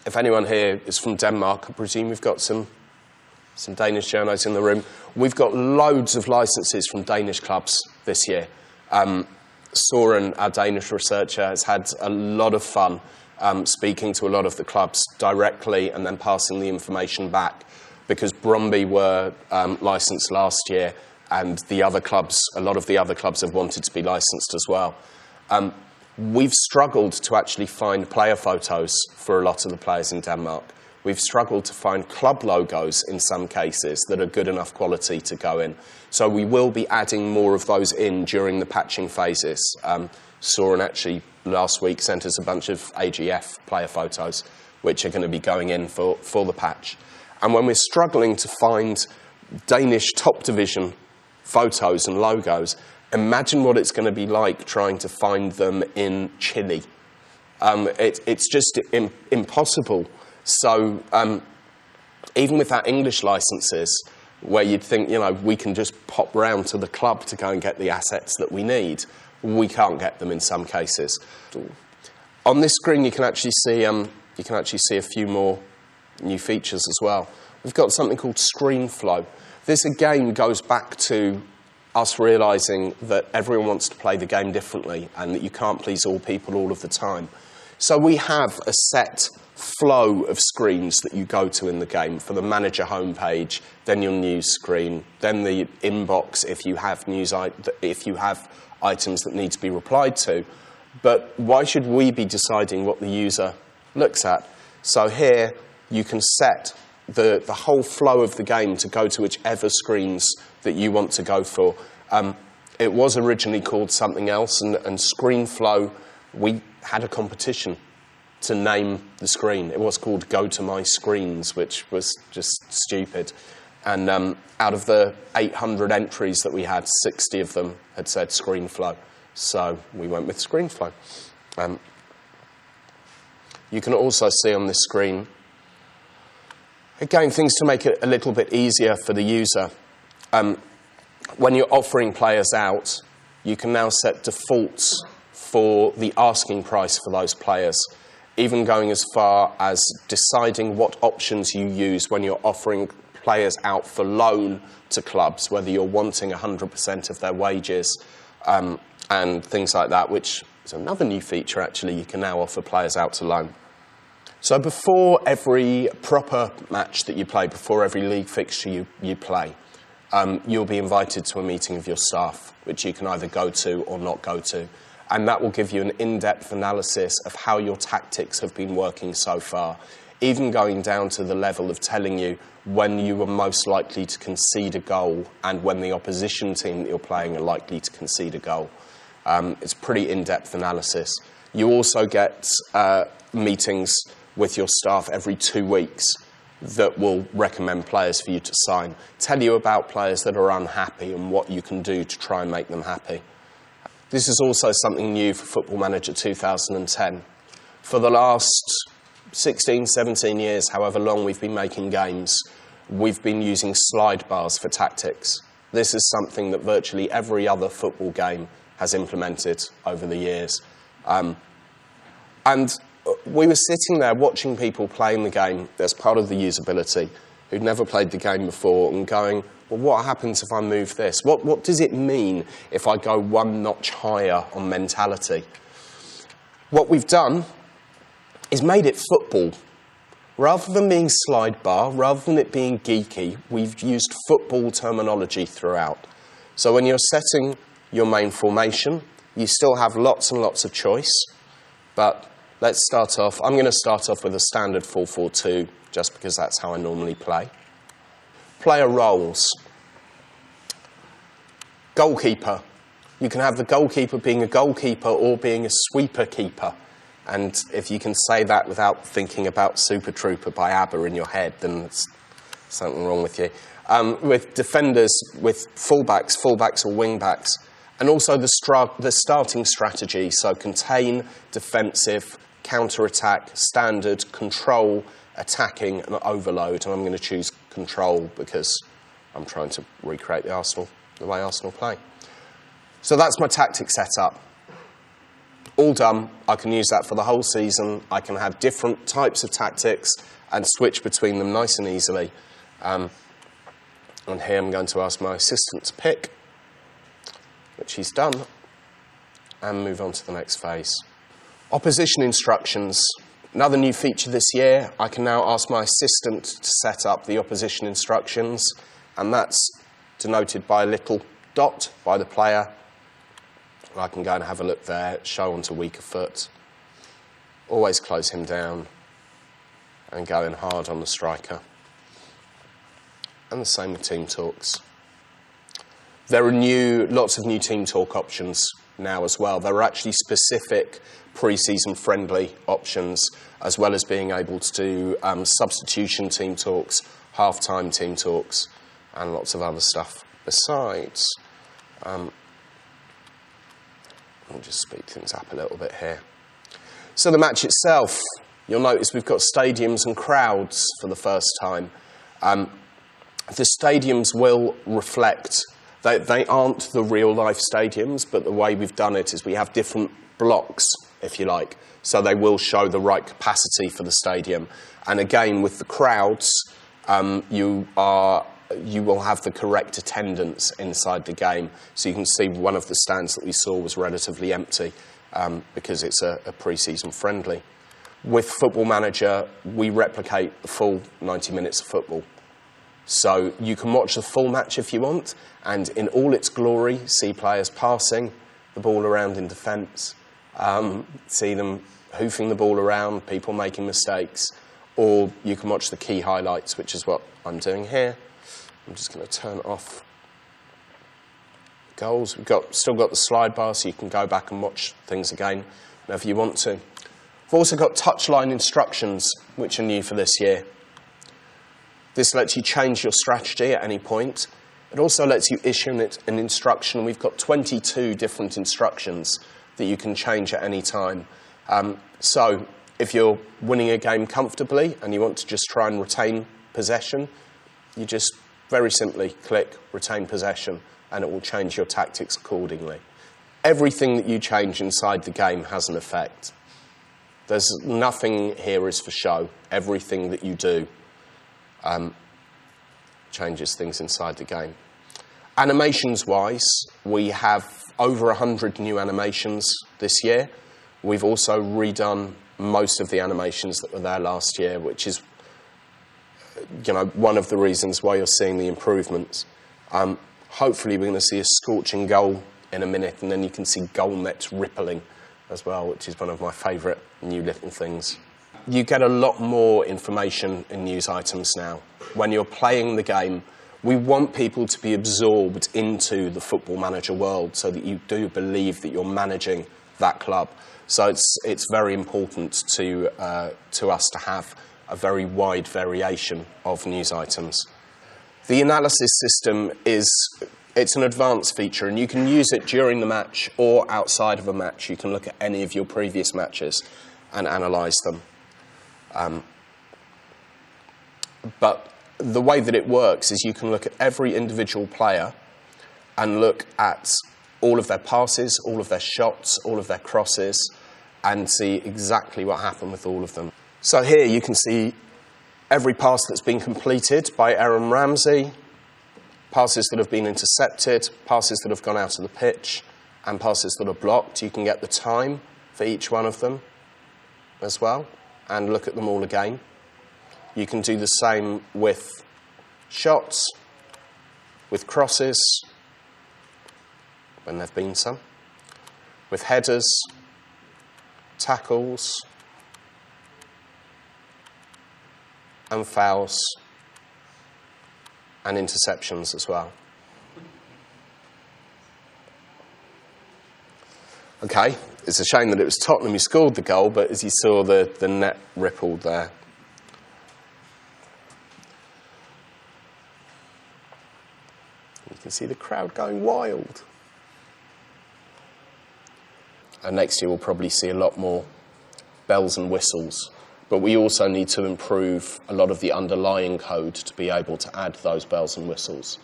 If anyone here is from Denmark, I presume we've got some Danish journos in the room. We've got loads of licenses from Danish clubs this year. Soren, our Danish researcher, has had a lot of fun speaking to a lot of the clubs directly and then passing the information back, because Brøndby were licensed last year, and the other clubs, a lot of the other clubs have wanted to be licensed as well. We've struggled to actually find player photos for a lot of the players in Denmark. We've struggled to find club logos in some cases that are good enough quality to go in. So we will be adding more of those in during the patching phases. Soren actually last week sent us a bunch of AGF player photos, which are going to be going in for the patch. And when we're struggling to find Danish top division photos and logos, imagine what it's going to be like trying to find them in Chile. It's just impossible. So even with our English licenses, where you'd think, we can just pop round to the club to go and get the assets that we need, we can't get them in some cases. On this screen, you can actually see a few more new features as well. We've got something called ScreenFlow. This again goes back to us realising that everyone wants to play the game differently and that you can't please all people all of the time. So we have a set flow of screens that you go to in the game. For the manager homepage, then your news screen, then the inbox if you have items that need to be replied to. But why should we be deciding what the user looks at? So here you can set the whole flow of the game to go to whichever screens that you want to go for. It was originally called something else, and ScreenFlow, we had a competition to name the screen. It was called Go to My Screens, which was just stupid. And out of the 800 entries that we had, 60 of them had said ScreenFlow. So we went with ScreenFlow. You can also see on this screen, again, things to make it a little bit easier for the user. When you're offering players out, you can now set defaults for the asking price for those players, even going as far as deciding what options you use when you're offering players out for loan to clubs, whether you're wanting 100% of their wages and things like that, which is another new feature, actually. You can now offer players out to loan. So before every proper match that you play, before every league fixture you play, you'll be invited to a meeting of your staff, which you can either go to or not go to. And that will give you an in-depth analysis of how your tactics have been working so far, even going down to the level of telling you when you were most likely to concede a goal and when the opposition team that you're playing are likely to concede a goal. It's pretty in-depth analysis. You also get meetings with your staff every 2 weeks that will recommend players for you to sign, tell you about players that are unhappy and what you can do to try and make them happy. This is also something new for Football Manager 2010. For the last 16, 17 years, however long we've been making games, we've been using slide bars for tactics. This is something that virtually every other football game has implemented over the years. And we were sitting there watching people playing the game as part of the usability, who'd never played the game before, and going, well, what happens if I move this? What does it mean if I go one notch higher on mentality? What we've done is made it football. Rather than being slide bar, rather than it being geeky, we've used football terminology throughout. So when you're setting your main formation, you still have lots and lots of choice, but let's start off. I'm going to start off with a standard 4-4-2, just because that's how I normally play. Player roles. Goalkeeper. You can have the goalkeeper being a goalkeeper or being a sweeper keeper. And if you can say that without thinking about Super Trooper by ABBA in your head, then there's something wrong with you. With defenders, with fullbacks or wingbacks. And also the starting strategy, so contain, defensive, counter-attack, standard, control, attacking, and overload. And I'm going to choose control because I'm trying to recreate the way Arsenal play. So that's my tactic setup. All done. I can use that for the whole season. I can have different types of tactics and switch between them nice and easily. And here I'm going to ask my assistant to pick, which he's done, and move on to the next phase. Opposition instructions. Another new feature this year, I can now ask my assistant to set up the opposition instructions, and that's denoted by a little dot by the player. I can go and have a look there, show onto weaker foot, always close him down, and go in hard on the striker. And the same with team talks. There are lots of new team talk options now as well. There are actually specific pre-season friendly options, as well as being able to do substitution team talks, half-time team talks, and lots of other stuff besides. I'll just speed things up a little bit here. So the match itself, you'll notice we've got stadiums and crowds for the first time. The stadiums will reflect, they aren't the real-life stadiums, but the way we've done it is we have different blocks, if you like, so they will show the right capacity for the stadium. And again, with the crowds, you will have the correct attendance inside the game. So you can see one of the stands that we saw was relatively empty because it's a pre-season friendly. With Football Manager, we replicate the full 90 minutes of football. So you can watch the full match if you want, and in all its glory, see players passing the ball around in defence, see them hoofing the ball around, people making mistakes, or you can watch the key highlights, which is what I'm doing here. I'm just going to turn off goals. We've still got the slide bar, so you can go back and watch things again whenever you want to. We've also got touchline instructions, which are new for this year. This lets you change your strategy at any point. It also lets you issue an instruction. We've got 22 different instructions that you can change at any time. So if you're winning a game comfortably and you want to just try and retain possession, you just very simply click retain possession and it will change your tactics accordingly. Everything that you change inside the game has an effect. There's nothing here is for show. Everything that you do changes things inside the game. Animations-wise, we have over 100 new animations this year. We've also redone most of the animations that were there last year, which is one of the reasons why you're seeing the improvements. Hopefully we're going to see a scorching goal in a minute, and then you can see goal nets rippling as well, which is one of my favourite new little things. You get a lot more information in news items now. When you're playing the game, we want people to be absorbed into the Football Manager world so that you do believe that you're managing that club. So it's very important to us to have a very wide variation of news items. The analysis system it's an advanced feature, and you can use it during the match or outside of a match. You can look at any of your previous matches and analyse them. But the way that it works is you can look at every individual player and look at all of their passes, all of their shots, all of their crosses, and see exactly what happened with all of them. So here you can see every pass that's been completed by Aaron Ramsey, passes that have been intercepted, passes that have gone out of the pitch, and passes that are blocked. You can get the time for each one of them as well, and look at them all again. You can do the same with shots, with crosses, when there have been some, with headers, tackles, and fouls, and interceptions as well. Okay, it's a shame that it was Tottenham who scored the goal, but as you saw, the net rippled there. You can see the crowd going wild. And next year we'll probably see a lot more bells and whistles. But we also need to improve a lot of the underlying code to be able to add those bells and whistles.